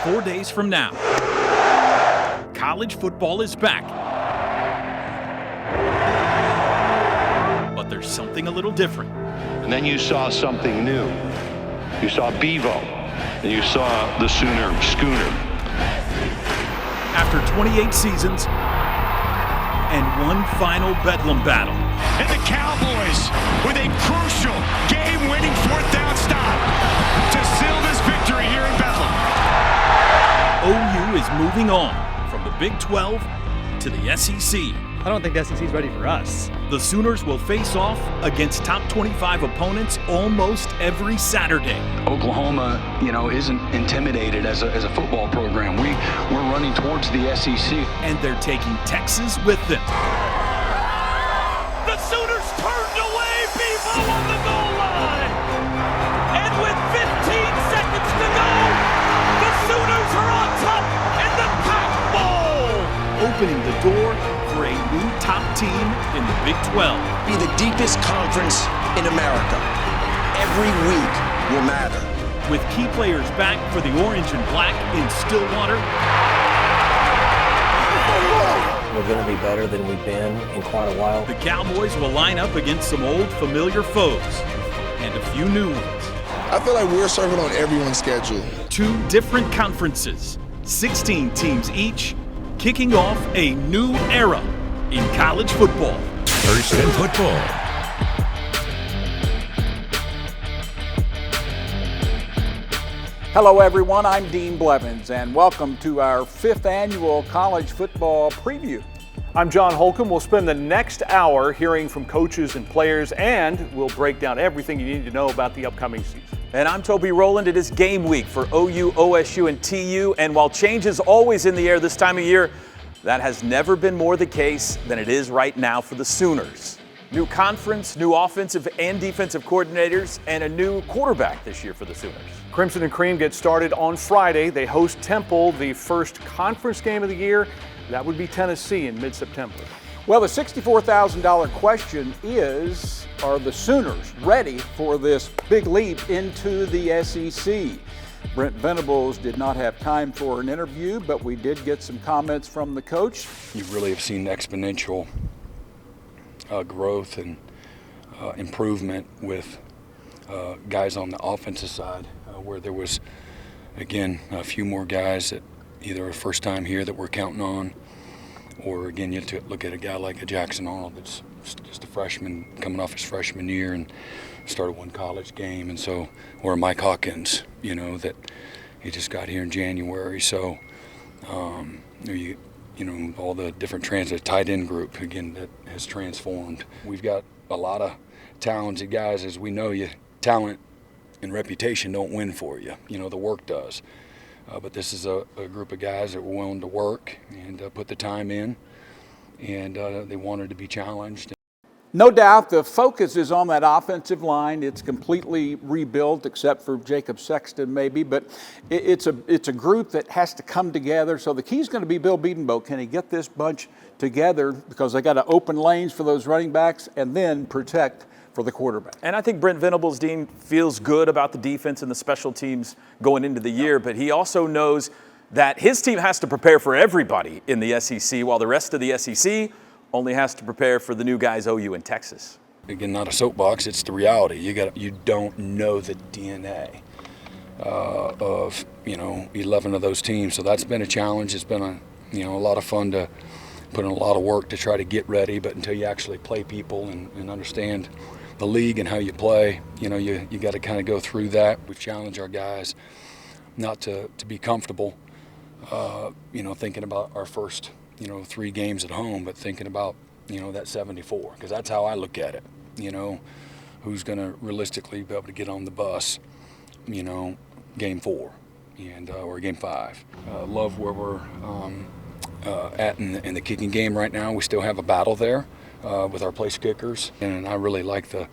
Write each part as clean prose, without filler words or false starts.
4 days from now, college football is back. But there's something a little different. And then you saw something new. You saw Bevo, and you saw the Schooner. After 28 seasons and one final Bedlam battle. And the Cowboys with a crucial game-winning fourth down stop to seal this victory here in Bethlehem. OU is moving on from the Big 12 to the SEC. I don't think the SEC is ready for us. The Sooners will face off against top 25 opponents almost every Saturday. Oklahoma, isn't intimidated as a football program. We're running towards the SEC. And they're taking Texas with them. The Sooners turned away Bevo on the goal line. And with 15 seconds to go, the Sooners are on top in the Pac Bowl. Opening the door for a new top team in the Big 12. Be the deepest conference in America. Every week will matter. With key players back for the orange and black in Stillwater. We're going to be better than we've been in quite a while. The Cowboys will line up against some old familiar foes and a few new ones. I feel like we're serving on everyone's schedule. 2 different conferences, 16 teams each, kicking off a new era in college football. First in football. Hello everyone, I'm Dean Blevins and welcome to our 5th annual college football preview. I'm John Holcomb. We'll spend the next hour hearing from coaches and players, and we'll break down everything you need to know about the upcoming season. And I'm Toby Rowland. It is game week for OU, OSU, and TU. And while change is always in the air this time of year, that has never been more the case than it is right now for the Sooners. New conference, new offensive and defensive coordinators, and a new quarterback this year for the Sooners. Crimson and Cream gets started on Friday. They host Temple, the first conference game of the year. That would be Tennessee in mid-September. Well, the $64,000 question is, are the Sooners ready for this big leap into the SEC? Brent Venables did not have time for an interview, but we did get some comments from the coach. You really have seen exponential growth and improvement with guys on the offensive side, where there was, again, a few more guys that either a first time here that we're counting on, or again, you have to look at a guy like a Jackson Arnold that's just a freshman coming off his freshman year and started one college game, and so, or Mike Hawkins, that he just got here in January. So, all the different the tight end group, again, that has transformed. We've got a lot of talented guys, as we know talent and reputation don't win for you. The work does. But this is a group of guys that were willing to work and put the time in, and they wanted to be challenged. No doubt the focus is on that offensive line. It's completely rebuilt except for Jacob Sexton maybe, but it's a group that has to come together. So the key is going to be Bill Bedenbaugh. Can he get this bunch together, because they got to open lanes for those running backs and then protect for the quarterback? And I think Brent Venables, Dean, feels good about the defense and the special teams going into the year, but he also knows that his team has to prepare for everybody in the SEC, while the rest of the SEC only has to prepare for the new guys, OU and Texas. Again, not a soapbox, it's the reality. You don't know the DNA of 11 of those teams, so that's been a challenge. It's been a lot of fun to put in a lot of work to try to get ready, but until you actually play people and understand the league and how you play, you got to kind of go through that. We've challenged our guys not to be comfortable, thinking about our first 3 games at home, but thinking about, that 74, because that's how I look at it. Who's going to realistically be able to get on the bus, game 4 and or game 5. Love where we're at in the kicking game right now. We still have a battle there with our place kickers, and I really like the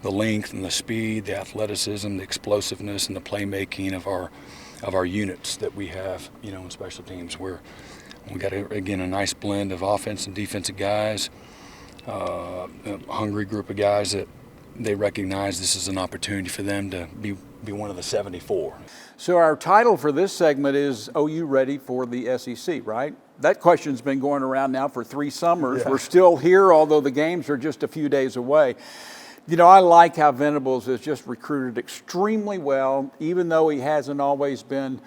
length and the speed, the athleticism, the explosiveness, and the playmaking of our units that we have, in special teams. We got a nice blend of offense and defensive guys, a hungry group of guys that they recognize this is an opportunity for them to be one of the 74. So our title for this segment is OU ready for the SEC, right? That question's been going around now for 3 summers. Yeah. We're still here, although the games are just a few days away. You know, I like how Venables has just recruited extremely well, even though he hasn't always been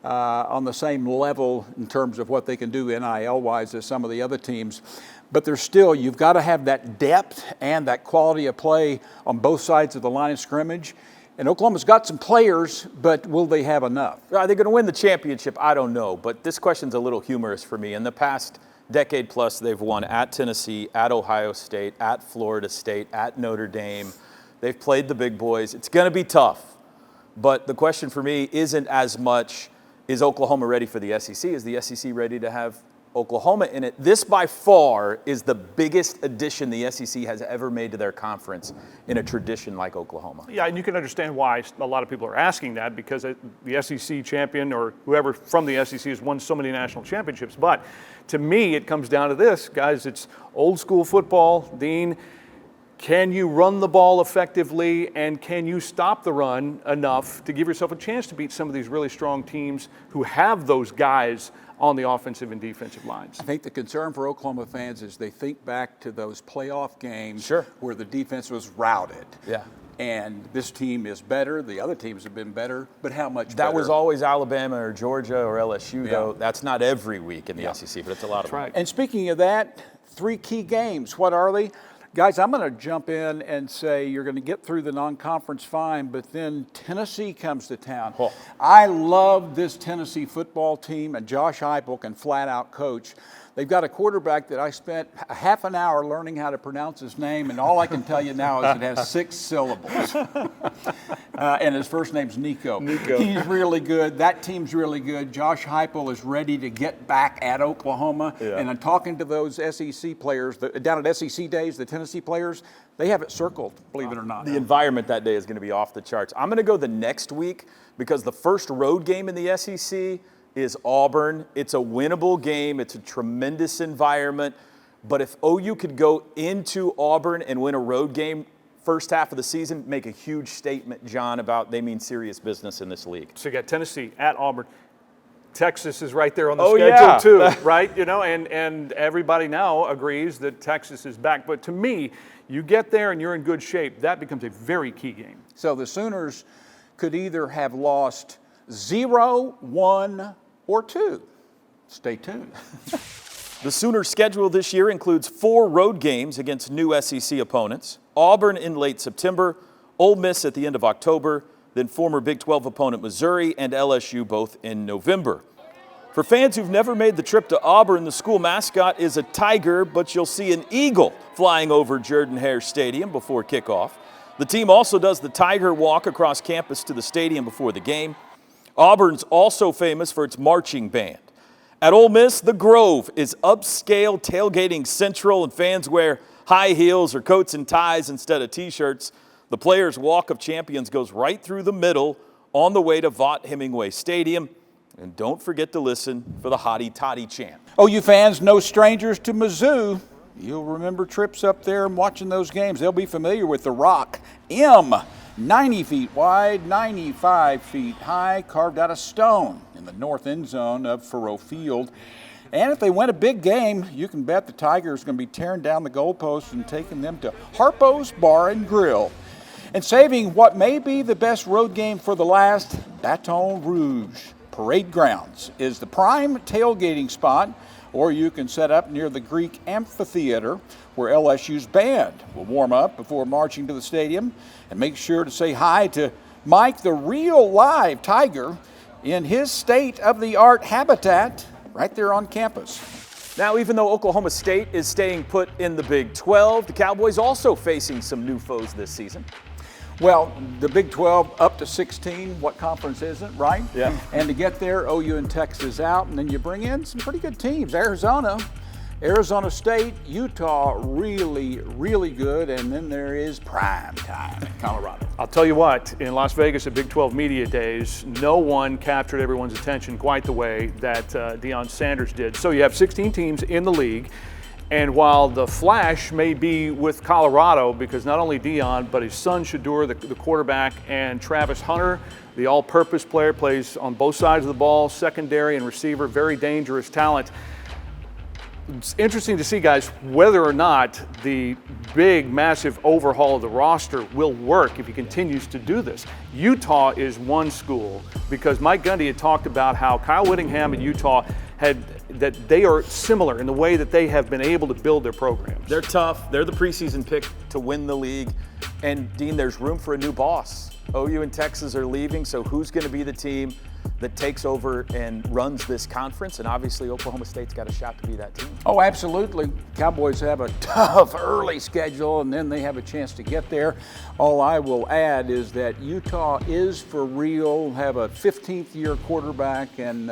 on the same level in terms of what they can do NIL-wise as some of the other teams. But there's still, you've got to have that depth and that quality of play on both sides of the line of scrimmage. And Oklahoma's got some players, but will they have enough? Are they going to win the championship? I don't know. But this question's a little humorous for me. In the past decade plus, they've won at Tennessee, at Ohio State, at Florida State, at Notre Dame. They've played the big boys. It's going to be tough. But the question for me isn't as much, is Oklahoma ready for the SEC? Is the SEC ready to have Oklahoma in it? This by far is the biggest addition the SEC has ever made to their conference in a tradition like Oklahoma. Yeah, and you can understand why a lot of people are asking that, because the SEC champion or whoever from the SEC has won so many national championships. But to me, it comes down to this, guys. It's old school football. Dean, can you run the ball effectively, and can you stop the run enough to give yourself a chance to beat some of these really strong teams who have those guys on the offensive and defensive lines? I think the concern for Oklahoma fans is they think back to those playoff games where the defense was routed. Yeah. And this team is better. The other teams have been better, but how much better? That was always Alabama or Georgia or LSU, though. That's not every week in the SEC, but it's a lot of them. And speaking of that, 3 key games. What are they? Guys, I'm going to jump in and say you're going to get through the non-conference fine, but then Tennessee comes to town. Oh. I love this Tennessee football team, and Josh Heupel can flat out coach. They've got a quarterback that I spent a half an hour learning how to pronounce his name, and all I can tell you now is it has 6 syllables. And his first name's Nico. He's really good. That team's really good. Josh Heupel is ready to get back at Oklahoma. Yeah. And I'm talking to those SEC players, down at SEC days, the Tennessee players, they have it circled, believe it or not. The environment that day is going to be off the charts. I'm going to go the next week because the first road game in the SEC is Auburn. It's a winnable game. It's a tremendous environment. But if OU could go into Auburn and win a road game first half of the season, make a huge statement, John, about they mean serious business in this league. So you got Tennessee at Auburn. Texas is right there on the schedule too, right? You know, and everybody now agrees that Texas is back. But to me, you get there and you're in good shape. That becomes a very key game. So the Sooners could either have lost 0, 1, or 2. Stay tuned. The Sooners' schedule this year includes 4 road games against new SEC opponents. Auburn in late September, Ole Miss at the end of October, then former Big 12 opponent Missouri and LSU both in November. For fans who've never made the trip to Auburn, the school mascot is a tiger, but you'll see an eagle flying over Jordan-Hare Stadium before kickoff. The team also does the Tiger Walk across campus to the stadium before the game. Auburn's also famous for its marching band. At Ole Miss, the Grove is upscale tailgating central, and fans wear high heels or coats and ties instead of T-shirts. The Players' Walk of Champions goes right through the middle on the way to Vaught Hemingway Stadium. And don't forget to listen for the Hottie Toddy chant. OU fans, no strangers to Mizzou. You'll remember trips up there and watching those games. They'll be familiar with the Rock M. 90 feet wide, 95 feet high, carved out of stone in the north end zone of Faurot Field. And if they win a big game, you can bet the Tigers are going to be tearing down the goalposts and taking them to Harpo's Bar and Grill. And saving what may be the best road game for the last, Baton Rouge Parade Grounds is the prime tailgating spot, or you can set up near the Greek Amphitheater where LSU's band will warm up before marching to the stadium. And make sure to say hi to Mike, the real live tiger, in his state-of-the-art habitat right there on campus. Now, even though Oklahoma State is staying put in the Big 12, the Cowboys also facing some new foes this season. Well, the Big 12 up to 16, what conference isn't, right? Yeah. And to get there, OU and Texas out, and then you bring in some pretty good teams. Arizona State, Utah, really, really good, and then there is prime time in Colorado. I'll tell you what, in Las Vegas at Big 12 Media Days, no one captured everyone's attention quite the way that Deion Sanders did. So you have 16 teams in the league, And while the flash may be with Colorado, because not only Dion, but his son Shadur, the quarterback, and Travis Hunter, the all-purpose player, plays on both sides of the ball, secondary and receiver, very dangerous talent. It's interesting to see, guys, whether or not the big, massive overhaul of the roster will work if he continues to do this. Utah is one school, because Mike Gundy had talked about how Kyle Whittingham and Utah that they are similar in the way that they have been able to build their programs. They're tough. They're the preseason pick to win the league. And, Dean, there's room for a new boss. OU and Texas are leaving, so who's going to be the team that takes over and runs this conference? And obviously Oklahoma State's got a shot to be that team. Oh, absolutely. Cowboys have a tough early schedule, and then they have a chance to get there. All I will add is that Utah is for real, have a 15th-year quarterback, and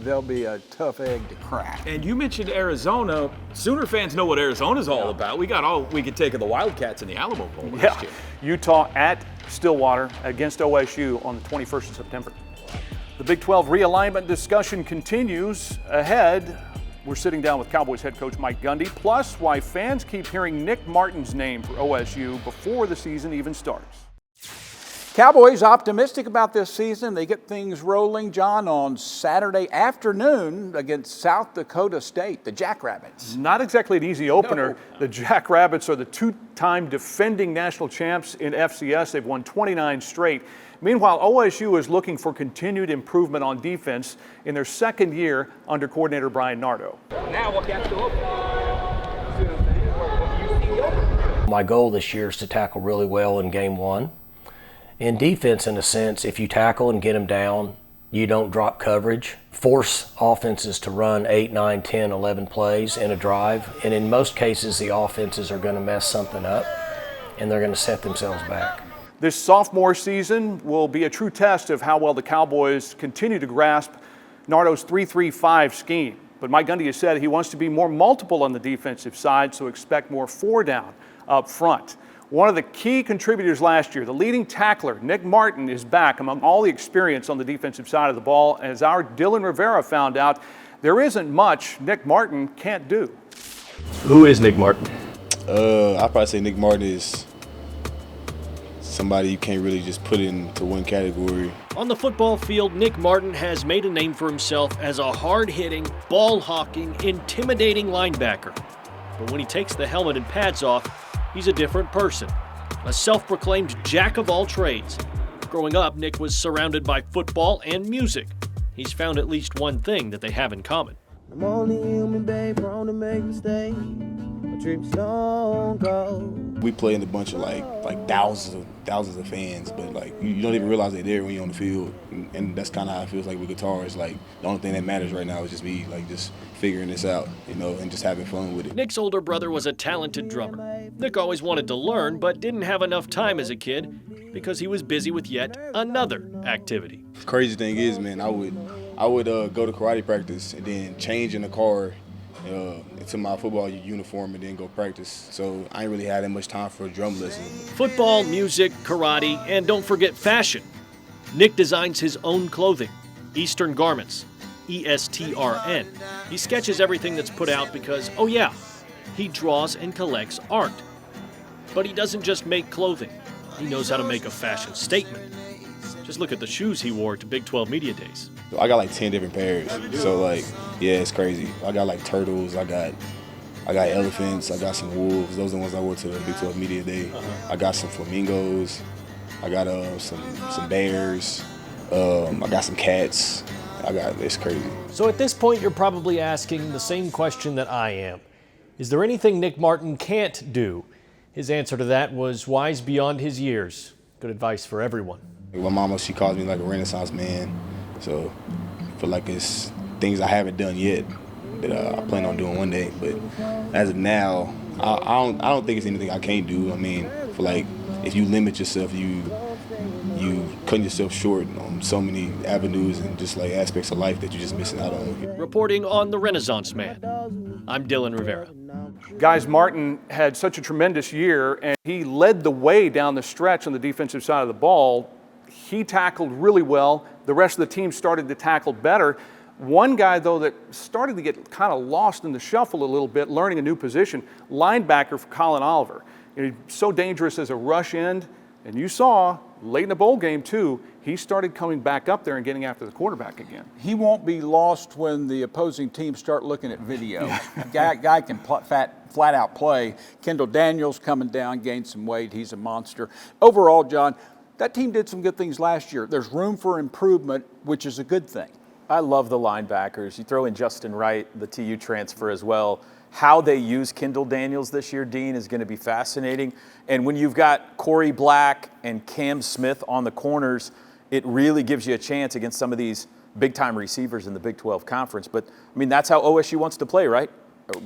they'll be a tough egg to crack. And you mentioned Arizona. Sooner fans know what Arizona's all about. We got all we could take of the Wildcats in the Alamo Bowl last year. Utah at Stillwater against OSU on the 21st of September. The Big 12 realignment discussion continues. Ahead, we're sitting down with Cowboys head coach Mike Gundy, plus why fans keep hearing Nick Martin's name for OSU before the season even starts. Cowboys optimistic about this season. They get things rolling, John, on Saturday afternoon against South Dakota State, the Jackrabbits. Not exactly an easy opener. No. The Jackrabbits are the two-time defending national champs in FCS. They've won 29 straight. Meanwhile, OSU is looking for continued improvement on defense in their second year under coordinator Brian Nardo. Now what gets to open? My goal this year is to tackle really well in game one. In defense, in a sense, if you tackle and get them down, you don't drop coverage, force offenses to run 8, 9, 10, 11 plays in a drive, and in most cases the offenses are going to mess something up and they're going to set themselves back. This sophomore season will be a true test of how well the Cowboys continue to grasp Nardo's 3-3-5 scheme. But Mike Gundy has said he wants to be more multiple on the defensive side, so expect more four down up front. One of the key contributors last year, the leading tackler, Nick Martin, is back among all the experience on the defensive side of the ball. As our Dylan Rivera found out, there isn't much Nick Martin can't do. Who is Nick Martin? I'd probably say Nick Martin is somebody you can't really just put into one category. On the football field, Nick Martin has made a name for himself as a hard-hitting, ball-hawking, intimidating linebacker. But when he takes the helmet and pads off, he's a different person, a self-proclaimed jack of all trades. Growing up, Nick was surrounded by football and music. He's found at least one thing that they have in common. I'm only human, babe, prone to make mistakes. My dreams don't go. We play in a bunch of like thousands of fans, but like you don't even realize they're there when you're on the field, and that's kind of how it feels like with guitar. It's like the only thing that matters right now is just me like just figuring this out, you know, and just having fun with it. Nick's older brother was a talented drummer. Nick always wanted to learn, but didn't have enough time as a kid because he was busy with yet another activity. The crazy thing is, man, I would go to karate practice and then change in the car into my football uniform and then go practice. So I ain't really had that much time for a drum lesson. Football, music, karate, and don't forget fashion. Nick designs his own clothing, Eastern Garments, ESTRN. He sketches everything that's put out because, oh yeah, he draws and collects art. But he doesn't just make clothing. He knows how to make a fashion statement. Just look at the shoes he wore to Big 12 Media Days. I got like 10 different pairs. So like, yeah, it's crazy. I got like turtles, I got elephants, I got some wolves. Those are the ones I wore to the Big 12 Media Day. I got some flamingos. I got some bears. I got some cats. It's crazy. So at this point, you're probably asking the same question that I am. Is there anything Nick Martin can't do? His answer to that was wise beyond his years. Good advice for everyone. My mama, she calls me like a Renaissance man. So I feel like it's things I haven't done yet that I plan on doing one day. But as of now, I don't think it's anything I can't do. I mean, I feel like if you limit yourself, you cut yourself short on so many avenues and just like aspects of life that you're just missing out on. Reporting on the Renaissance Man, I'm Dylan Rivera. Guys, Martin had such a tremendous year, and he led the way down the stretch on the defensive side of the ball. He tackled really well. The rest of the team started to tackle better. One guy, though, that started to get kind of lost in the shuffle a little bit, learning a new position, linebacker for Colin Oliver. He's so dangerous as a rush end, and you saw late in the bowl game, too, he started coming back up there and getting after the quarterback again. He won't be lost when the opposing team start looking at video. guy can flat out play. Kendall Daniels coming down, gained some weight. He's a monster. Overall, John, that team did some good things last year. There's room for improvement, which is a good thing. I love the linebackers. You throw in Justin Wright, the TU transfer as well. How they use Kendall Daniels this year, Dean, is going to be fascinating. And when you've got Corey Black and Cam Smith on the corners, it really gives you a chance against some of these big-time receivers in the Big 12 Conference. But, I mean, that's how OSU wants to play, right?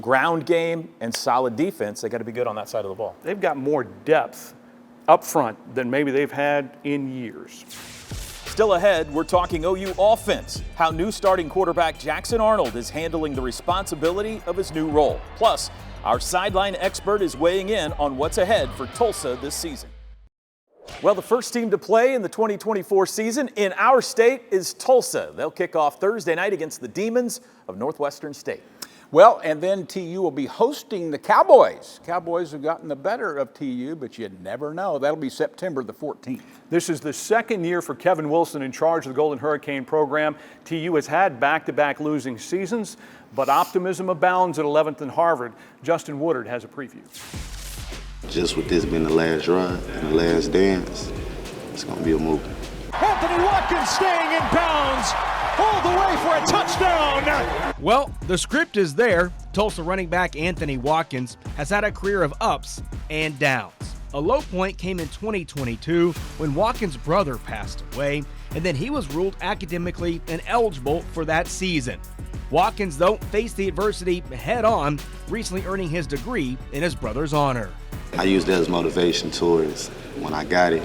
Ground game and solid defense. They got to be good on that side of the ball. They've got more depth up front than maybe they've had in years. Still ahead, we're talking OU offense, how new starting quarterback Jackson Arnold is handling the responsibility of his new role. Plus, our sideline expert is weighing in on what's ahead for Tulsa this season. Well, the first team to play in the 2024 season in our state is Tulsa. They'll kick off Thursday night against the Demons of Northwestern State. Well, and then TU will be hosting the Cowboys. Cowboys have gotten the better of TU, but you never know. That'll be September the 14th. This is the second year for Kevin Wilson in charge of the Golden Hurricane program. TU has had back-to-back losing seasons, but optimism abounds at 11th and Harvard. Justin Woodard has a preview. Just with this being the last run and the last dance, it's going to be a movie. Anthony Watkins staying in bounds all the way for a touchdown. Well, the script is there. Tulsa running back Anthony Watkins has had a career of ups and downs. A low point came in 2022 when Watkins' brother passed away, and then he was ruled academically ineligible for that season. Watkins, though, faced the adversity head-on, recently earning his degree in his brother's honor. I used that as motivation towards when I got it.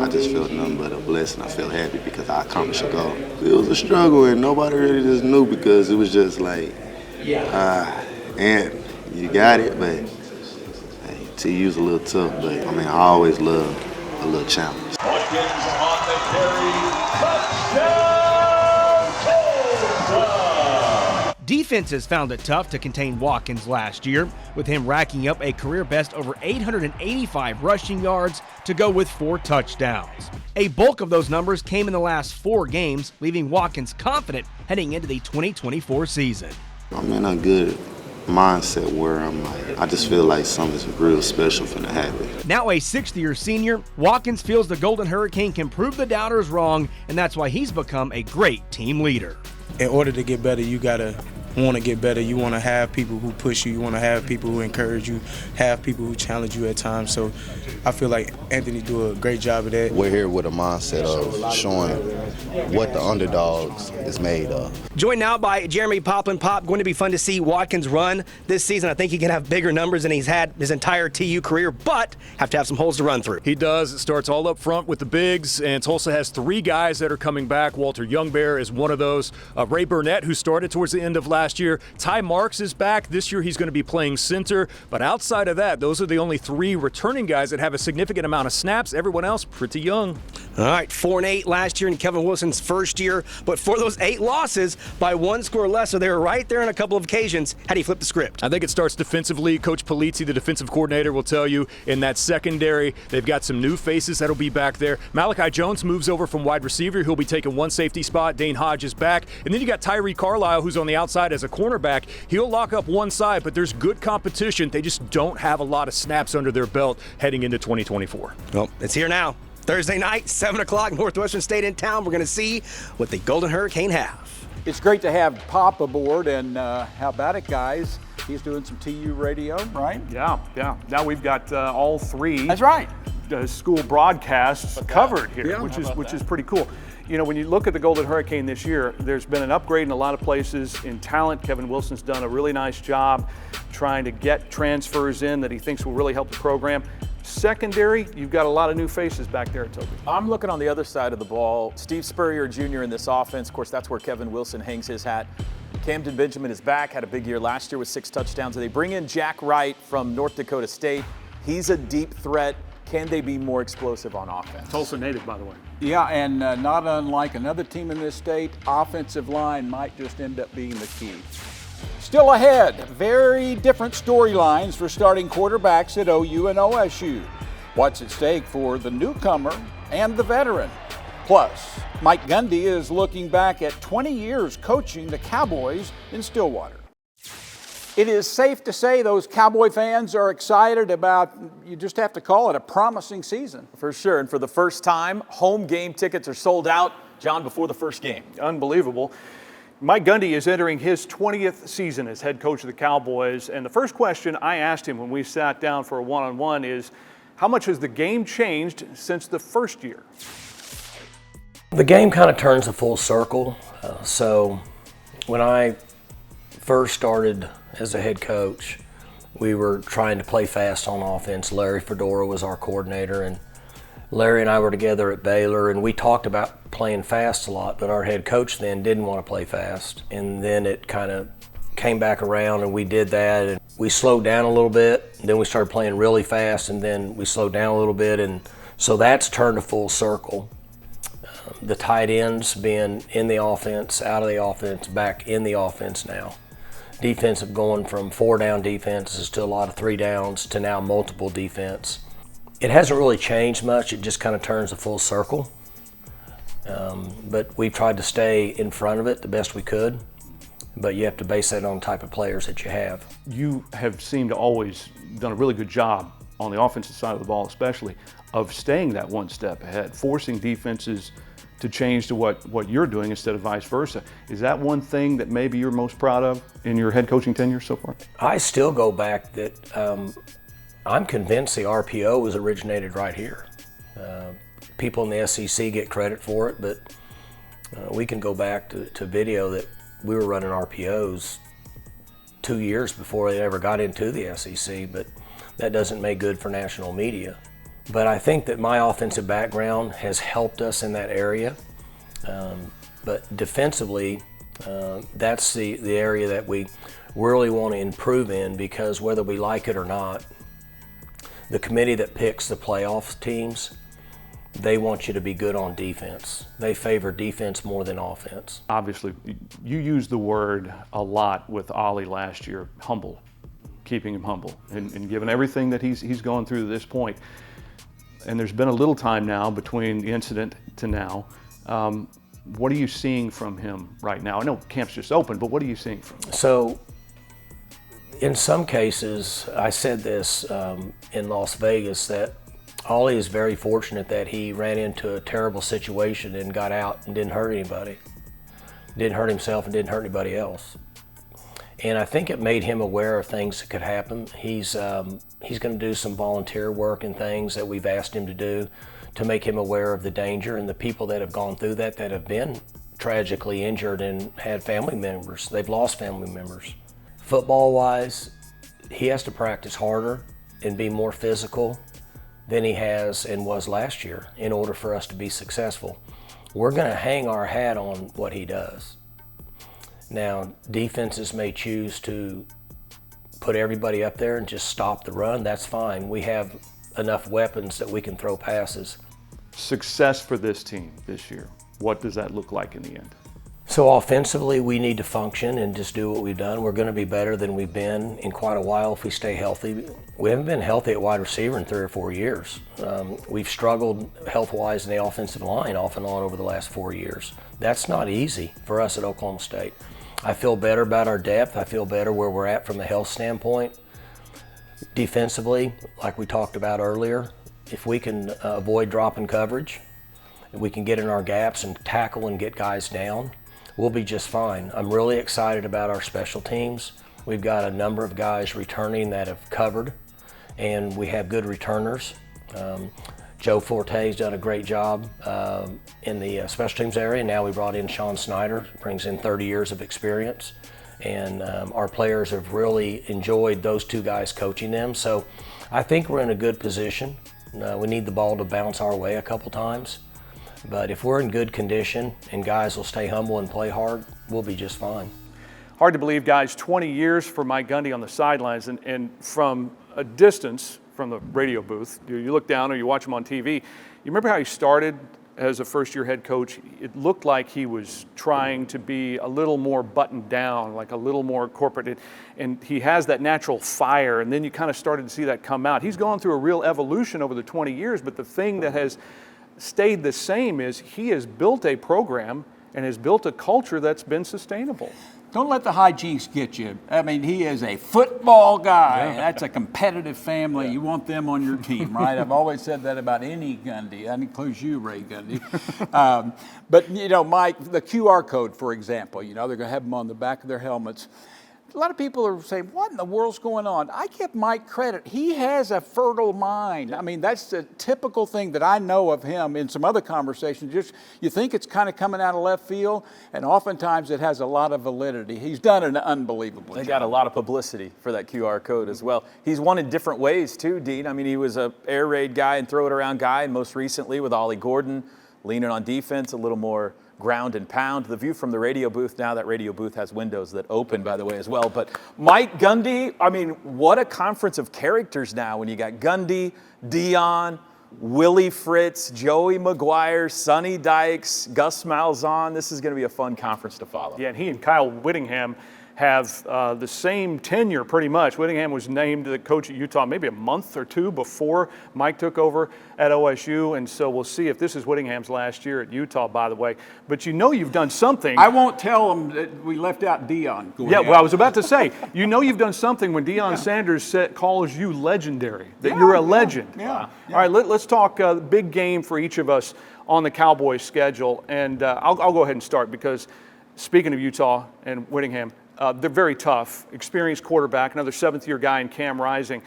I just felt nothing but a blessing. I felt happy because I accomplished a goal. It was a struggle and nobody really just knew because it was just like, and you got it, but hey, TU's a little tough, but I mean, I always love a little challenge. Watkins on the carry, touchdown, Defenses found it tough to contain Watkins last year, with him racking up a career best over 885 rushing yards to go with 4 touchdowns. A bulk of those numbers came in the last 4 games, leaving Watkins confident heading into the 2024 season. I'm in a good mindset where I'm like, I just feel like something's real special finna happen. Now a 6th-year senior, Watkins feels the Golden Hurricane can prove the doubters wrong, and that's why he's become a great team leader. In order to get better, you gotta want to get better. You want to have people who push you. You want to have people who encourage you, have people who challenge you at times. So I feel like Anthony do a great job of that. We're here with a mindset of showing what the underdogs is made of. Joined now by Jeremy Poplin. Pop, going to be fun to see Watkins run this season. I think he can have bigger numbers than he's had his entire TU career, but have to have some holes to run through. He does. It starts all up front with the bigs, and Tulsa has 3 guys that are coming back. Walter Youngbear is one of those. Ray Burnett, who started towards the end of last year. Ty Marks is back. This year he's going to be playing center. But outside of that, those are the only 3 returning guys that have a significant amount of snaps. Everyone else pretty young. All right, 4-8 last year in Kevin Wilson's first year. But for those 8 losses, by 1 score less, so they were right there on a couple of occasions. How do you flip the script? I think it starts defensively. Coach Polizzi, the defensive coordinator, will tell you in that secondary, they've got some new faces that'll be back there. Malachi Jones moves over from wide receiver. He'll be taking 1 safety spot. Dane Hodge is back. And then you got Tyree Carlisle, who's on the outside as a cornerback. He'll lock up one side, but there's good competition. They just don't have a lot of snaps under their belt heading into 2024. Well, it's here now. Thursday night, 7 o'clock, Northwestern State in town. We're going to see what the Golden Hurricane have. It's great to have Pop aboard, and how about it, guys? He's doing some TU radio, right? Yeah. Now we've got all 3. That's right. School broadcasts covered here, which is pretty cool. You know, when you look at the Golden Hurricane this year, there's been an upgrade in a lot of places in talent. Kevin Wilson's done a really nice job trying to get transfers in that he thinks will really help the program. Secondary, you've got a lot of new faces back there, Toby. I'm looking on the other side of the ball. Steve Spurrier Jr. in this offense. Of course, that's where Kevin Wilson hangs his hat. Camden Benjamin is back, had a big year last year with 6 touchdowns. They bring in Jack Wright from North Dakota State. He's a deep threat. Can they be more explosive on offense? Tulsa native, by the way. Yeah, and not unlike another team in this state, offensive line might just end up being the key. Still ahead, very different storylines for starting quarterbacks at OU and OSU. What's at stake for the newcomer and the veteran? Plus, Mike Gundy is looking back at 20 years coaching the Cowboys in Stillwater. It is safe to say those Cowboy fans are excited about, you just have to call it a promising season. For sure, and for the first time, home game tickets are sold out, John, before the first game. Unbelievable. Mike Gundy is entering his 20th season as head coach of the Cowboys, and the first question I asked him when we sat down for a one-on-one is, how much has the game changed since the first year? The game kind of turns a full circle. So when I first started as a head coach, we were trying to play fast on offense. Larry Fedora was our coordinator, and Larry and I were together at Baylor, and we talked about playing fast a lot, but our head coach then didn't want to play fast. And then it kind of came back around, and we did that, and we slowed down a little bit, and then we started playing really fast, and then we slowed down a little bit, and so that's turned a full circle. The tight ends being in the offense, out of the offense, back in the offense now. Defensive going from 4-down defenses to a lot of 3 downs to now multiple defense. It hasn't really changed much, it just kind of turns a full circle. But we've tried to stay in front of it the best we could, but you have to base that on the type of players that you have. You have seemed to always done a really good job on the offensive side of the ball especially, of staying that one step ahead, forcing defenses to change to what you're doing instead of vice versa. Is that one thing that maybe you're most proud of in your head coaching tenure so far? I still go back that I'm convinced the RPO was originated right here. People in the SEC get credit for it, but we can go back to video that we were running RPOs 2 years before they ever got into the SEC, but that doesn't make good for national media. But I think that my offensive background has helped us in that area. But defensively, that's the area that we really want to improve in, because whether we like it or not, the committee that picks the playoff teams, they want you to be good on defense. They favor defense more than offense. Obviously, you used the word a lot with Ollie last year, humble, keeping him humble, and given everything that he's gone through to this point. And there's been a little time now between the incident to now. What are you seeing from him right now? I know camp's just open, but what are you seeing from him? So, in some cases, I said this in Las Vegas, that Ollie is very fortunate that he ran into a terrible situation and got out and didn't hurt anybody. Didn't hurt himself and didn't hurt anybody else. And I think it made him aware of things that could happen. He's going to do some volunteer work and things that we've asked him to do to make him aware of the danger, and the people that have gone through that have been tragically injured and had family members. They've lost family members. Football-wise, he has to practice harder and be more physical than he has and was last year in order for us to be successful. We're going to hang our hat on what he does. Now, defenses may choose to put everybody up there and just stop the run. That's fine. We have enough weapons that we can throw passes. Success for this team this year, what does that look like in the end? So offensively, we need to function and just do what we've done. We're going to be better than we've been in quite a while if we stay healthy. We haven't been healthy at wide receiver in 3 or 4 years. We've struggled health-wise in the offensive line off and on over the last 4 years. That's not easy for us at Oklahoma State. I feel better about our depth. I feel better where we're at from a health standpoint. Defensively, like we talked about earlier, if we can avoid dropping coverage, if we can get in our gaps and tackle and get guys down, we'll be just fine. I'm really excited about our special teams. We've got a number of guys returning that have covered, and we have good returners. Joe Forte's done a great job in the special teams area. Now we brought in Sean Snyder, brings in 30 years of experience. And our players have really enjoyed those 2 guys coaching them. So I think we're in a good position. We need the ball to bounce our way a couple times. But if we're in good condition and guys will stay humble and play hard, we'll be just fine. Hard to believe, guys, 20 years for Mike Gundy on the sidelines, and from a distance from the radio booth, you look down or you watch him on TV, you remember how he started as a first-year head coach, it looked like he was trying to be a little more buttoned down, like a little more corporate. And he has that natural fire, and then you kind of started to see that come out. He's gone through a real evolution over the 20 years, but the thing that has stayed the same is he has built a program and has built a culture that's been sustainable. Don't let the hijinks get you. I mean, he is a football guy. Yeah. That's a competitive family. Yeah. You want them on your team, right? I've always said that about any Gundy. That includes you, Ray Gundy. But, you know, Mike, the QR code, for example, you know, they're going to have them on the back of their helmets. A lot of people are saying, what in the world's going on? I give Mike credit. He has a fertile mind. I mean, that's the typical thing that I know of him in some other conversations. Just you think it's kind of coming out of left field, and oftentimes it has a lot of validity. He's done an unbelievable job. They got a lot of publicity for that QR code as well. He's won in different ways too, Dean. I mean, he was a air raid guy and throw it around guy, and most recently with Ollie Gordon, leaning on defense, a little more ground and pound. The view from the radio booth, now that radio booth has windows that open, by the way, as well. But Mike Gundy, I mean, what a conference of characters now when you got Gundy, Dion, Willie Fritz, Joey McGuire, Sonny Dykes, Gus Malzahn. This is going to be a fun conference to follow. Yeah, and he and Kyle Whittingham have the same tenure pretty much. Whittingham was named the coach at Utah maybe a month or two before Mike took over at OSU, and so we'll see if this is Whittingham's last year at Utah, by the way. But you know you've done something. I won't tell them that we left out Deion. Yeah, well, I was about to say, you know you've done something when Deion Sanders calls you legendary, that you're a legend. Yeah. All right, let's talk big game for each of us on the Cowboys schedule, and I'll go ahead and start because speaking of Utah and Whittingham, they're very tough, experienced quarterback, another seventh-year guy in Cam Rising.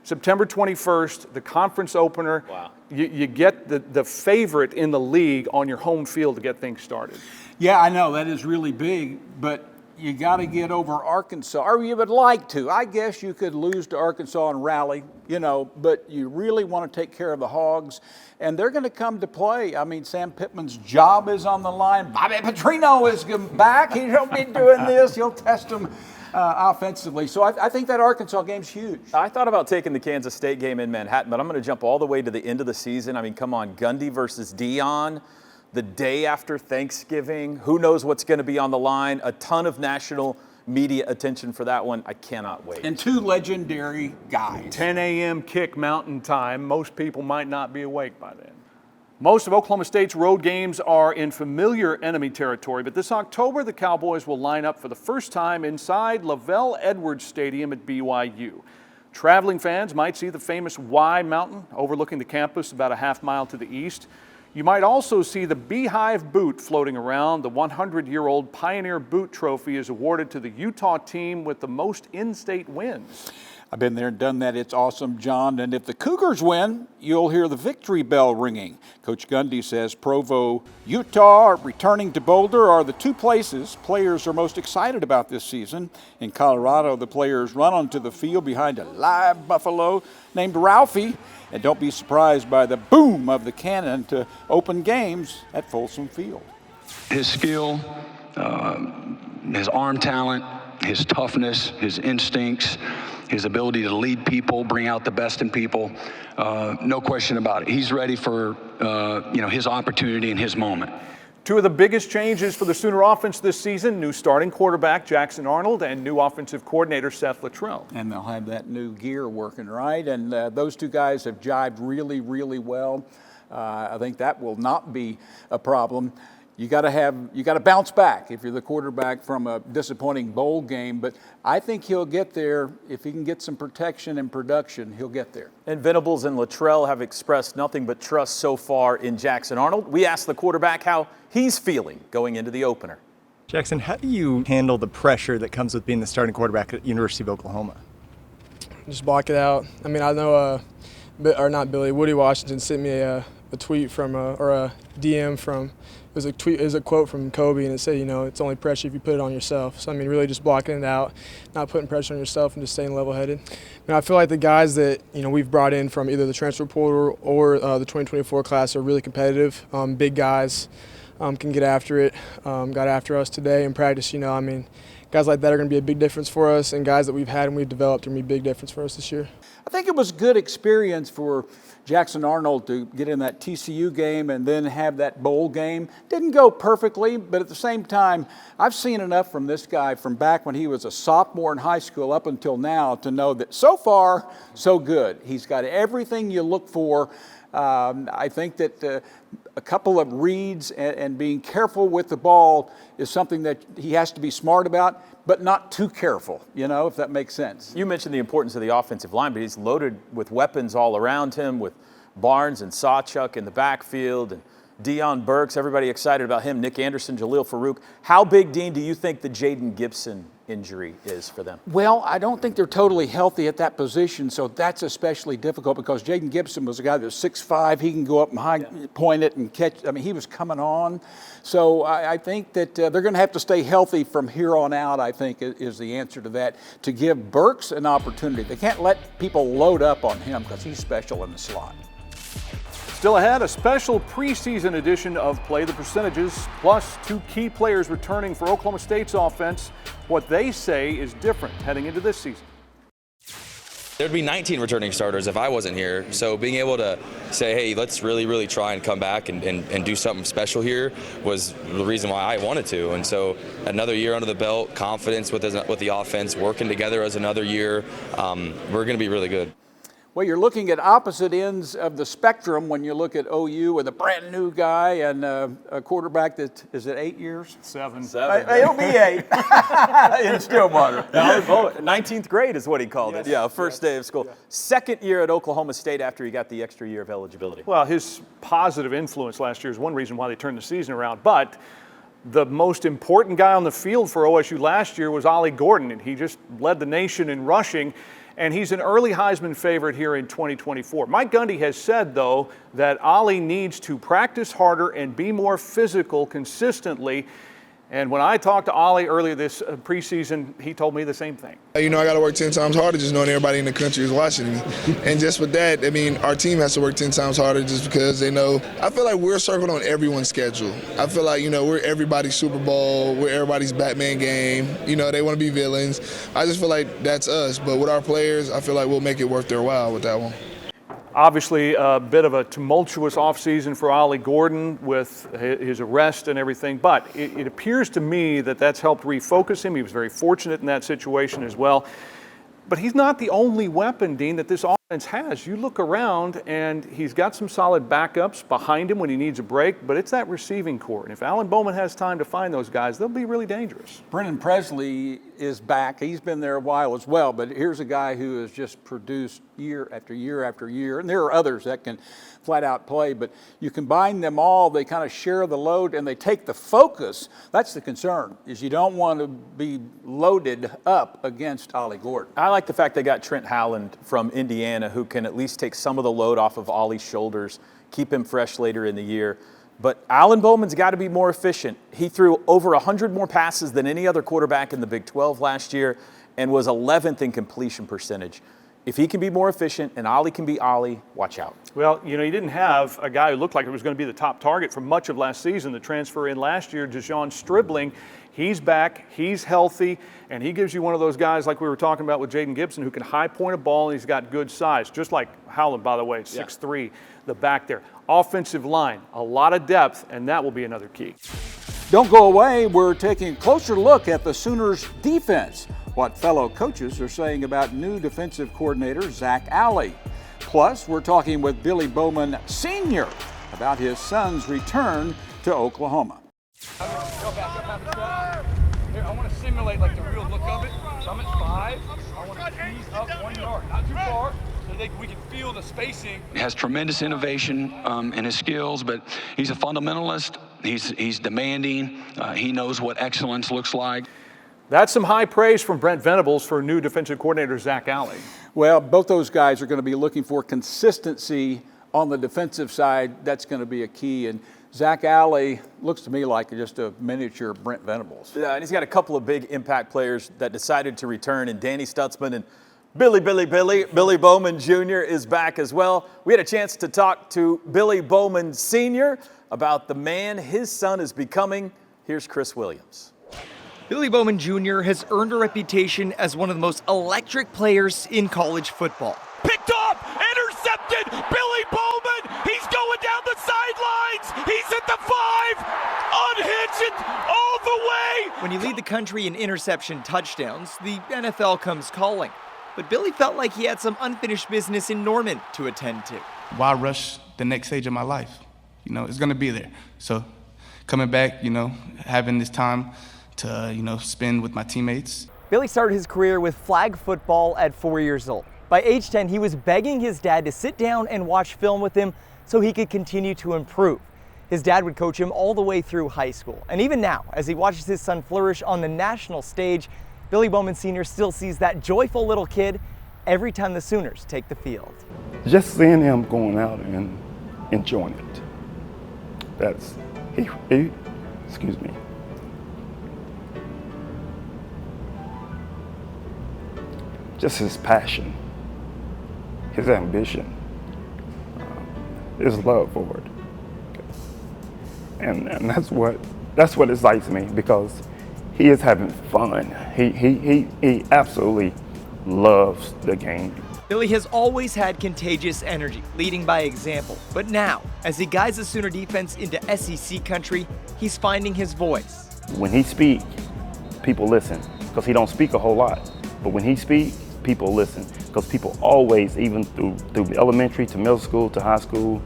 September 21st, the conference opener. Wow. You get the favorite in the league on your home field to get things started. Yeah, I know. That is really big, but you got to get over Arkansas, or you would like to. I guess you could lose to Arkansas and rally, you know, but you really want to take care of the Hogs, and they're going to come to play. I mean, Sam Pittman's job is on the line. Bobby Petrino is back. He'll be doing this. He'll test them offensively. So I think that Arkansas game's huge. I thought about taking the Kansas State game in Manhattan, but I'm going to jump all the way to the end of the season. I mean, come on, Gundy versus Dion. The day after Thanksgiving, who knows what's going to be on the line? A ton of national media attention for that one. I cannot wait. And two legendary guys. 10 a.m. kick Mountain Time. Most people might not be awake by then. Most of Oklahoma State's road games are in familiar enemy territory, but this October the Cowboys will line up for the first time inside Lavelle Edwards Stadium at BYU. Traveling fans might see the famous Y Mountain overlooking the campus about a half mile to the east. You might also see the Beehive boot floating around. The 100-year-old Pioneer Boot Trophy is awarded to the Utah team with the most in-state wins. I've been there and done that. It's awesome, John. And if the Cougars win, you'll hear the victory bell ringing. Coach Gundy says Provo, Utah, returning to Boulder are the two places players are most excited about this season. In Colorado, the players run onto the field behind a live buffalo named Ralphie. And don't be surprised by the boom of the cannon to open games at Folsom Field. His skill, his arm talent, his toughness, his instincts, his ability to lead people, bring out the best in people, no question about it. He's ready for his opportunity and his moment. Two of the biggest changes for the Sooner offense this season, new starting quarterback Jackson Arnold and new offensive coordinator Seth Luttrell. And they'll have that new gear working, right? And those two guys have jived really, really well. I think that will not be a problem. You got to bounce back if you're the quarterback from a disappointing bowl game. But I think he'll get there if he can get some protection and production. He'll get there. And Venables and Luttrell have expressed nothing but trust so far in Jackson Arnold. We asked the quarterback how he's feeling going into the opener. Jackson, how do you handle the pressure that comes with being the starting quarterback at University of Oklahoma? Just block it out. I mean, I know, Woody Washington sent me a tweet from or a DM from. It was a quote from Kobe, and it said, it's only pressure if you put it on yourself. So, I mean, really just blocking it out, not putting pressure on yourself and just staying level-headed. I feel like the guys that, we've brought in from either the transfer portal or the 2024 class are really competitive, big guys. can get after it. Got after us today in practice. You know, I mean, guys like that are going to be a big difference for us, and guys that we've had and we've developed are going to be a big difference for us this year. I think it was good experience for Jackson Arnold to get in that TCU game and then have that bowl game. Didn't go perfectly, but at the same time, I've seen enough from this guy from back when he was a sophomore in high school up until now to know that so far, so good. He's got everything you look for. I think that a couple of reads and being careful with the ball is something that he has to be smart about, but not too careful, you know, if that makes sense. You mentioned the importance of the offensive line, but he's loaded with weapons all around him, with Barnes and Sawchuk in the backfield, and Deion Burks, everybody excited about him, Nick Anderson, Jaleel Farouk. How big, Dean, do you think the Jaden Gibson injury is for them? Well, I don't think they're totally healthy at that position, so that's especially difficult because Jaden Gibson was a guy that's 6'5". He can go up and high point it and catch. I mean, he was coming on. So I think that they're going to have to stay healthy from here on out, I think, is the answer to that, to give Burks an opportunity. They can't let people load up on him because he's special in the slot. Still ahead, a special preseason edition of Play the Percentages, plus 2 key players returning for Oklahoma State's offense. What they say is different heading into this season. There'd be 19 returning starters if I wasn't here. So being able to say, hey, let's really try and come back and do something special here was the reason why I wanted to. And so another year under the belt, confidence with the offense, working together as another year, we're going to be really good. Well, you're looking at opposite ends of the spectrum when you look at OU with a brand new guy and a quarterback that, is it 8 years? 7. It'll be 8 in Stillwater. 19th grade is what he called it. Yeah, first day of school. Yeah. Second year at Oklahoma State after he got the extra year of eligibility. Well, his positive influence last year is one reason why they turned the season around, but the most important guy on the field for OSU last year was Ollie Gordon, and he just led the nation in rushing. And he's an early Heisman favorite here in 2024. Mike Gundy has said, though, that Ollie needs to practice harder and be more physical consistently. And when I talked to Ollie earlier this preseason, he told me the same thing. You know, I got to work 10 times harder just knowing everybody in the country is watching me. And just with that, I mean, our team has to work 10 times harder just because they know. I feel like we're circled on everyone's schedule. I feel like, you know, we're everybody's Super Bowl. We're everybody's Batman game. You know, they want to be villains. I just feel like that's us. But with our players, I feel like we'll make it worth their while with that one. Obviously, a bit of a tumultuous offseason for Ollie Gordon with his arrest and everything, but it appears to me that that's helped refocus him. He was very fortunate in that situation as well. But he's not the only weapon, Dean, that this offense has. You look around, and he's got some solid backups behind him when he needs a break, but it's that receiving core. And if Alan Bowman has time to find those guys, they'll be really dangerous. Brennan Presley is back. He's been there a while as well, but here's a guy who has just produced year after year after year. And there are others that can flat out play, but you combine them all, they kind of share the load and they take the focus. That's the concern, is you don't want to be loaded up against Ollie Gordon. I like the fact they got Trent Howland from Indiana, who can at least take some of the load off of Ollie's shoulders, keep him fresh later in the year. But Alan Bowman's got to be more efficient. He threw over 100 more passes than any other quarterback in the Big 12 last year and was 11th in completion percentage. If he can be more efficient and Ollie can be Ollie, watch out. Well, you know, you didn't have a guy who looked like it was going to be the top target for much of last season. The transfer in last year, Dejon Stribling, he's back, he's healthy, and he gives you one of those guys like we were talking about with Jaden Gibson who can high point a ball and he's got good size. Just like Howland, by the way, 6'3", the back there. Offensive line, a lot of depth, and that will be another key. Don't go away. We're taking a closer look at the Sooners' defense. What fellow coaches are saying about new defensive coordinator Zach Alley. Plus, we're talking with Billy Bowman Sr. about his son's return to Oklahoma. Here, I want to simulate like the real look of it. So I'm at 5. I want to tease up 1 yard, not too far, so we can feel the spacing. He has tremendous innovation in his skills, but he's a fundamentalist. He's demanding. He knows what excellence looks like. That's some high praise from Brent Venables for new defensive coordinator Zach Alley. Well, both those guys are going to be looking for consistency on the defensive side. That's going to be a key. And Zach Alley looks to me like just a miniature Brent Venables. Yeah, and he's got a couple of big impact players that decided to return, and Danny Stutzman and Billy Bowman Jr. is back as well. We had a chance to talk to Billy Bowman Sr. about the man his son is becoming. Here's Chris Williams. Billy Bowman Jr. has earned a reputation as one of the most electric players in college football. Picked off, intercepted, Billy Bowman, he's going down the sidelines, he's at the 5, unhitch it all the way. When you lead the country in interception touchdowns, the NFL comes calling. But Billy felt like he had some unfinished business in Norman to attend to. Why rush the next stage of my life? You know, it's going to be there. So coming back, you know, having this time to, you know, spend with my teammates. Billy started his career with flag football at 4 years old. By age 10, he was begging his dad to sit down and watch film with him so he could continue to improve. His dad would coach him all the way through high school. And even now, as he watches his son flourish on the national stage, Billy Bowman Sr. still sees that joyful little kid every time the Sooners take the field. Just seeing him going out and enjoying it. That's, excuse me. Just his passion, his ambition, his love for it. And that's what excites me, because he is having fun. He absolutely loves the game. Billy has always had contagious energy, leading by example. But now, as he guides the Sooner defense into SEC country, he's finding his voice. When he speaks, people listen, because he don't speak a whole lot. But when he speaks, people listen, because people always, even through elementary to middle school to high school,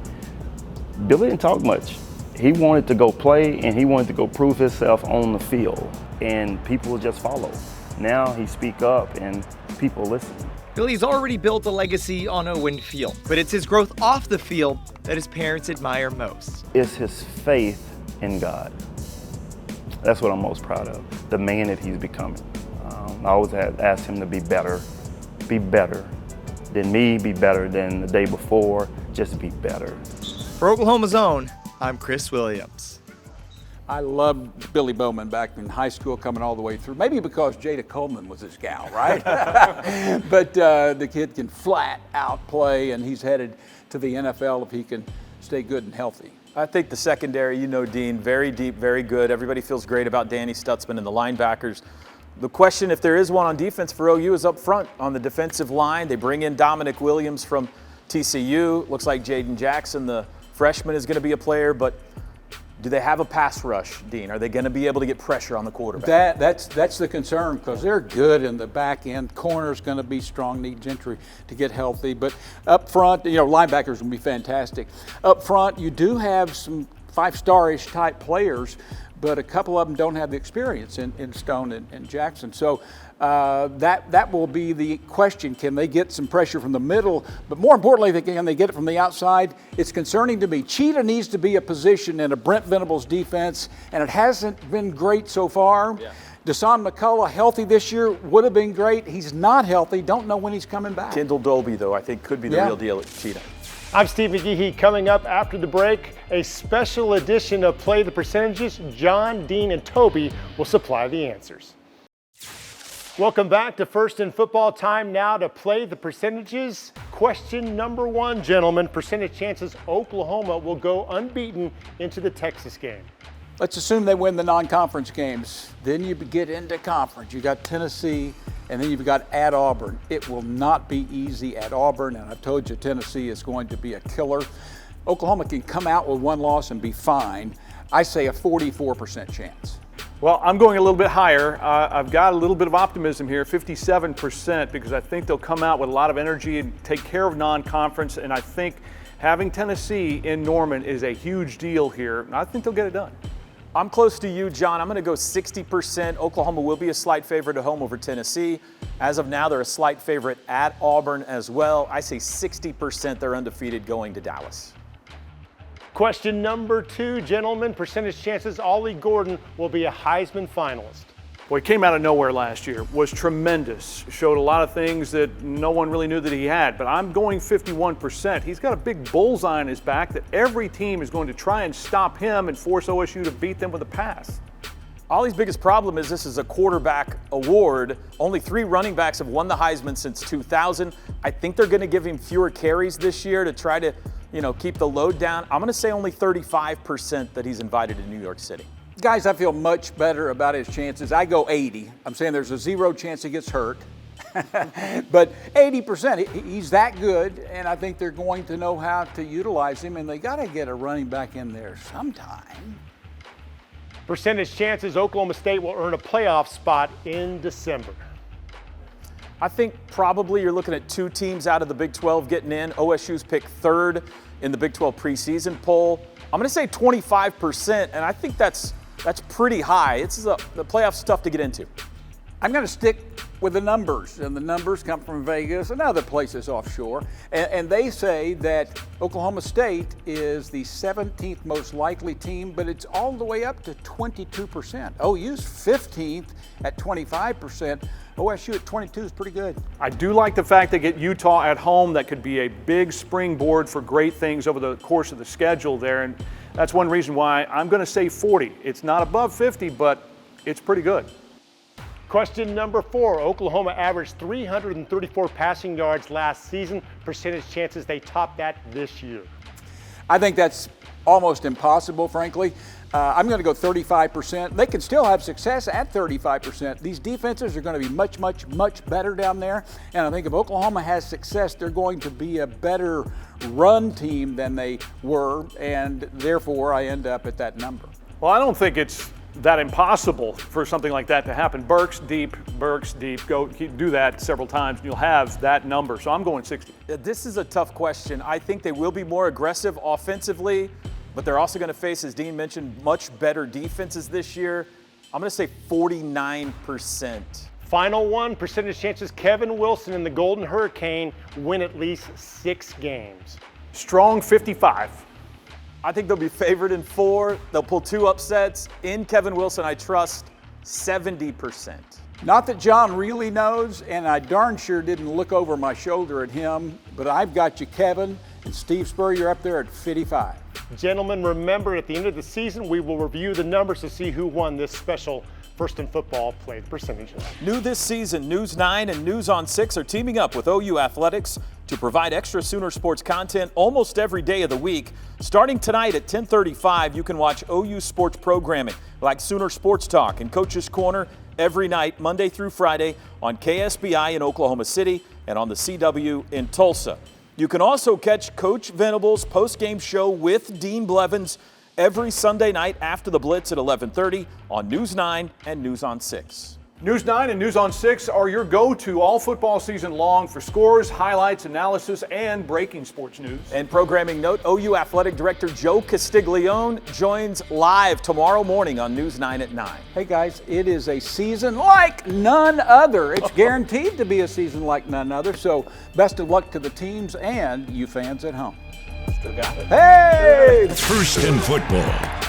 Billy didn't talk much. He wanted to go play, and he wanted to go prove himself on the field, and people would just follow. Now he speak up and people listen. Billy's already built a legacy on a win field, but it's his growth off the field that his parents admire most. It's his faith in God. That's what I'm most proud of, the man that he's becoming. I always have asked him to be better than me, be better than the day before, just be better. For Oklahoma's Own, I'm Chris Williams. I loved Billy Bowman back in high school, coming all the way through. Maybe because Jada Coleman was his gal, right? But the kid can flat out play, and he's headed to the NFL if he can stay good and healthy. I think the secondary, you know, Dean, very deep, very good. Everybody feels great about Danny Stutzman and the linebackers. The question, if there is one on defense for OU, is up front on the defensive line. They bring in Dominic Williams from TCU. Looks like Jaden Jackson, the freshman, is going to be a player, but do they have a pass rush, Dean? Are they going to be able to get pressure on the quarterback? That's the concern, because they're good in the back end. Corner's going to be strong, need Gentry to get healthy. But up front, you know, linebackers will be fantastic. Up front, you do have some five-star-ish type players, but a couple of them don't have the experience in Stone and Jackson. So that will be the question. Can they get some pressure from the middle? But more importantly, can they get it from the outside? It's concerning to me. Cheetah needs to be a position in a Brent Venables defense, and it hasn't been great so far. Yeah. Deshaun McCullough, healthy this year, would have been great. He's not healthy. Don't know when he's coming back. Kendall Dolby, though, I think could be the real deal at Cheetah. I'm Steve McGehee. Coming up after the break, a special edition of Play the Percentages. John, Dean, and Toby will supply the answers. Welcome back to First in Football. Time now to play the percentages. Question number one, gentlemen. Percentage chances Oklahoma will go unbeaten into the Texas game. Let's assume they win the non-conference games. Then you get into conference. You got Tennessee, and then you've got at Auburn. It will not be easy at Auburn, and I've told you Tennessee is going to be a killer. Oklahoma can come out with one loss and be fine. I say a 44% chance. Well, I'm going a little bit higher. I've got a little bit of optimism here, 57%, because I think they'll come out with a lot of energy and take care of non-conference, and I think having Tennessee in Norman is a huge deal here, and I think they'll get it done. I'm close to you, John. I'm going to go 60%. Oklahoma will be a slight favorite at home over Tennessee. As of now, they're a slight favorite at Auburn as well. I say 60% they're undefeated going to Dallas. Question number two, gentlemen. Percentage chances Ollie Gordon will be a Heisman finalist. Well, he came out of nowhere last year, was tremendous, showed a lot of things that no one really knew that he had, but I'm going 51%. He's got a big bullseye on his back that every team is going to try and stop him and force OSU to beat them with a pass. Ollie's biggest problem is this is a quarterback award. Only 3 running backs have won the Heisman since 2000. I think they're going to give him fewer carries this year to try to keep the load down. I'm going to say only 35% that he's invited to New York City. Guys, I feel much better about his chances. I go 80. I'm saying there's a 0 chance he gets hurt. But 80%, he's that good, and I think they're going to know how to utilize him, and they got to get a running back in there sometime. Percentage chances Oklahoma State will earn a playoff spot in December. I think probably you're looking at 2 teams out of the Big 12 getting in. OSU's picked 3rd in the Big 12 preseason poll. I'm going to say 25%, and I think that's pretty high. The playoffs tough to get into. I'm going to stick with the numbers, and the numbers come from Vegas and other places offshore. And they say that Oklahoma State is the 17th most likely team, but it's all the way up to 22%. OU's 15th at 25%. OSU at 22 is pretty good. I do like the fact they get Utah at home. That could be a big springboard for great things over the course of the schedule there. And that's one reason why I'm going to say 40. It's not above 50, but it's pretty good. Question number 4. Oklahoma averaged 334 passing yards last season. Percentage chances they top that this year. I think that's almost impossible, frankly. I'm going to go 35%. They can still have success at 35%. These defenses are going to be much, much, much better down there. And I think if Oklahoma has success, they're going to be a better run team than they were. And therefore, I end up at that number. Well, I don't think it's that impossible for something like that to happen. Burks deep, go do that several times and you'll have that number. So I'm going 60. This is a tough question. I think they will be more aggressive offensively, but they're also going to face, as Dean mentioned, much better defenses this year. I'm going to say 49%. Final one, percentage chances Kevin Wilson and the Golden Hurricane win at least 6 games. Strong 55. I think they'll be favored in 4. They'll pull 2 upsets. In Kevin Wilson, I trust 70%. Not that John really knows, and I darn sure didn't look over my shoulder at him, but I've got you, Kevin, and Steve Spurrier, you're up there at 55. Gentlemen, remember at the end of the season, we will review the numbers to see who won this special First in Football Play the Percentages. New this season, News 9 and News on 6 are teaming up with OU Athletics to provide extra Sooner sports content almost every day of the week. Starting tonight at 10:35, you can watch OU sports programming like Sooner Sports Talk and Coach's Corner every night, Monday through Friday, on KSBI in Oklahoma City and on the CW in Tulsa. You can also catch Coach Venable's post-game show with Dean Blevins every Sunday night after the Blitz at 11:30 on News 9 and News on 6. News 9 and News on 6 are your go-to all football season long for scores, highlights, analysis, and breaking sports news. And programming note, OU Athletic Director Joe Castiglione joins live tomorrow morning on News 9 at 9. Hey guys, it is a season like none other. It's guaranteed to be a season like none other. So best of luck to the teams and you fans at home. Still got it. Hey! First in Football.